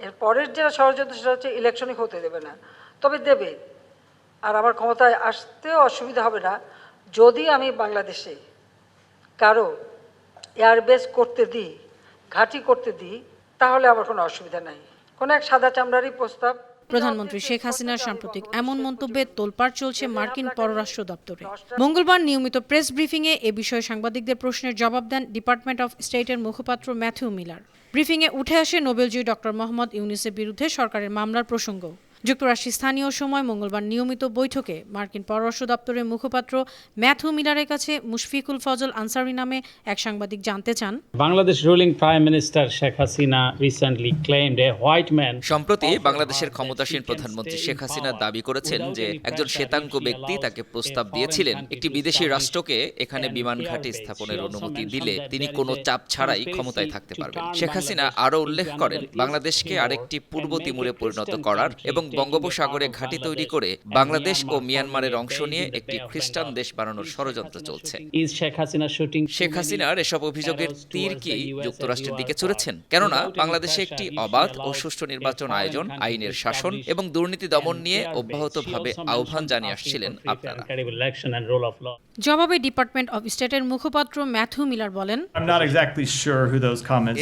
এর পরের যেটা ষড়যন্ত্র সেটা হচ্ছে ইলেকশনই হতে দেবে না, তবে দেবে। আর আমার ক্ষমতায় আসতেও অসুবিধা হবে না যদি আমি বাংলাদেশে কারো এয়ারবেস করতে দিই, ঘাঁটি করতে দিই, তাহলে আমার কোনো অসুবিধা নাই। কোনো এক সাদা চামড়ারই প্রস্তাব। প্রধানমন্ত্রী শেখ হাসিনার সাম্প্রতিক এমন মন্তব্যে তোলপাড় চলছে মার্কিন পররাষ্ট্র দপ্তরে। মঙ্গলবার নিয়মিত প্রেস ব্রিফিংয়ে এ বিষয়ে সাংবাদিকদের প্রশ্নের জবাব দেন ডিপার্টমেন্ট অফ স্টেটের মুখপাত্র ম্যাথিউ মিলার। ব্রিফিংয়ে উঠে আসে নোবেলজয়ী ডক্টর মোহাম্মদ ইউনূসের বিরুদ্ধে সরকারের মামলার প্রসঙ্গ। যুক্তরাষ্ট্রের স্থানীয় সময় মঙ্গলবার নিয়মিত বৈঠকে মার্কিন পররাষ্ট্র দপ্তরের মুখপাত্র ম্যাথিউ মিলারের কাছে মুশফিকুল ফজল আনসারী নামে এক সাংবাদিক জানতে চান, Bangladesh ruling prime minister Sheikh Hasina recently claimed a white man. সম্প্রতি বাংলাদেশের ক্ষমতাসীন প্রধানমন্ত্রী শেখ হাসিনা দাবি করেছেন যে একজন শ্বেতাঙ্গ ব্যক্তি তাকে প্রস্তাব দিয়েছিলেন একটি বিদেশি রাষ্ট্রকে এখানে বিমান ঘাঁটি স্থাপনের অনুমতি দিলে তিনি কোনো চাপ ছাড়াই ক্ষমতায় থাকতে পারবেন। শেখ হাসিনা আরও উল্লেখ করেন, বাংলাদেশকে আরেকটি পূর্ব তিমুরে পরিণত করার এবং বঙ্গোপসাগরে ঘাঁটি তৈরি করে বাংলাদেশ ও মিয়ানমারের অংশ নিয়ে একটি খ্রিস্টান দেশ বানানোর ষড়যন্ত্র চলছে। শেখ হাসিনার এসব অভিযোগের তীর কি যুক্তরাষ্ট্রের দিকে ছুড়েছেন? কেননা বাংলাদেশে একটি অবাধ ও সুষ্ঠু নির্বাচন আয়োজন, আইনের শাসন এবং দুর্নীতি দমন নিয়ে অব্যাহতভাবে আহ্বান জানিয়ে আসছিলেন আপনারা। জবাবে ডিপার্টমেন্ট অফ স্টেটের মুখপাত্র ম্যাথিউ মিলার বলেন,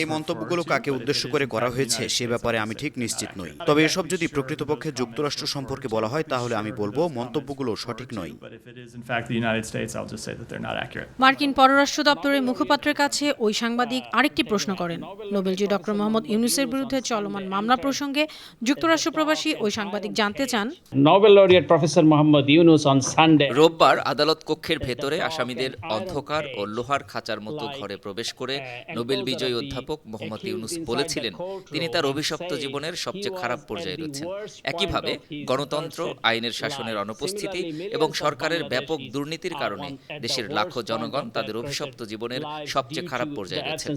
এই মন্তব্যগুলো কাকে উদ্দেশ্য করে করা হয়েছে সে ব্যাপারে আমি ঠিক নিশ্চিত নই। তবে এসব যদি প্রকৃতপক্ষে যুক্তরাষ্ট্র সম্পর্কে বলা হয় তাহলে আমি বলবো মন্তব্যগুলো সঠিক নয়। মার্কিন পররাষ্ট্র দপ্তরের মুখপাত্রের কাছে ওই সাংবাদিক আরেকটি প্রশ্ন করেন। নোবেলজয়ী ডক্টর মোহাম্মদ ইউনূসের বিরুদ্ধে চলমান মামলা প্রসঙ্গে যুক্তরাষ্ট্র প্রবাসী ওই সাংবাদিক জানতে চান, Nobel laureate professor Mohammad Yunus on Sunday রোববার আদালত কক্ষের ভেতরে আসামিদের অন্ধকার ও লোহার খাঁচার মতো ঘরে প্রবেশ করে নোবেল বিজয়ী অধ্যাপক মোহাম্মদ ইউনূস বলেছিলেন তিনি তার অভিশপ্ত জীবনের সবচেয়ে খারাপ পর্যায়ে রয়েছেন। একইভাবে গণতন্ত্র, আইনের শাসনের অনুপস্থিতি এবং সরকারের ব্যাপক দুর্নীতির কারণে দেশের লাখো জনগণ তাদের অভিশপ্ত জীবনের সবচেয়ে খারাপ পর্যায়ে রয়েছেন।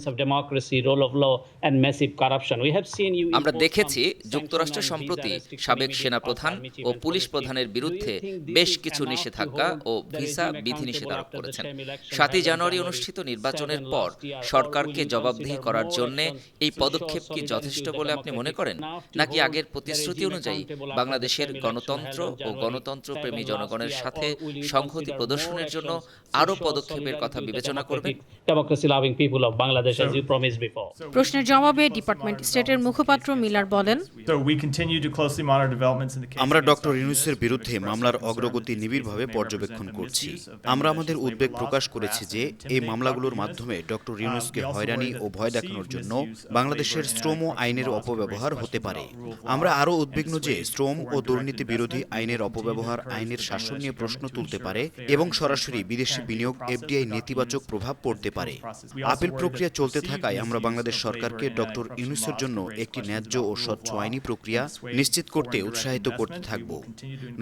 আমরা দেখেছি যুক্তরাষ্ট্র সম্প্রতি সাবেক সেনাপ্রধান ও পুলিশ প্রধানের বিরুদ্ধে বেশ কিছু নিষেধাজ্ঞা ও ভিসা বিধিনিষেধ আরোপ করেছেন। 7 জানুয়ারি অনুষ্ঠিত নির্বাচনের পর সরকারকে জবাবদিহি করার জন্য এই পদক্ষেপ কি যথেষ্ট বলে আপনি মনে করেন, নাকি আগের প্রতিশ্রুতি অনুযায়ী বাংলাদেশের গণতন্ত্র ও গণতন্ত্রপ্রেমী জনগণের সাথে সংহতি প্রদর্শনের জন্য আরও পদক্ষেপের কথা বিবেচনা করবেন? প্রশ্নের জবাবে ডিপার্টমেন্ট স্টেটের মুখপাত্র মিলার বলেন, আমরা ডক্টর ইউনূসের বিরুদ্ধে মামলার অগ্রগতি নিবিড়ভাবে পর্যবেক্ষণ করছি। আমরা আমাদের উদ্বেগ প্রকাশ করেছি যে এই মামলাগুলোর মাধ্যমে ডক্টর ইউনূসকে হয়রানি ও ভয় দেখানোর জন্য বাংলাদেশের শ্রম আইনের অপব্যবহার হতে পারে। আমরা আরও উদ্বিগ্ন যে শ্রম ও দুর্নীতি বিরোধী আইনের অপব্যবহার আইনের শাসন নিয়ে প্রশ্ন তুলতে পারে এবং সরাসরি বিদেশি বিনিয়োগ এফডিআই নেতিবাচক প্রভাব পড়তে পারে। আপিল প্রক্রিয়া চলতে থাকায় আমরা বাংলাদেশ সরকারকে ডক্টর ইউনূসের জন্য একটি ন্যায্য ও স্বচ্ছ আইনি প্রক্রিয়া নিশ্চিত করতে উৎসাহিত করতে থাকব।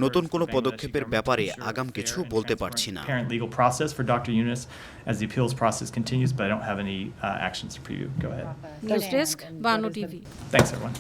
নতুন কোনো পদক্ষেপের ব্যাপারে আগাম কিছু বলতে পারছি না। নিউজ ডেস্ক, বানো টিভি। Thanks, everyone.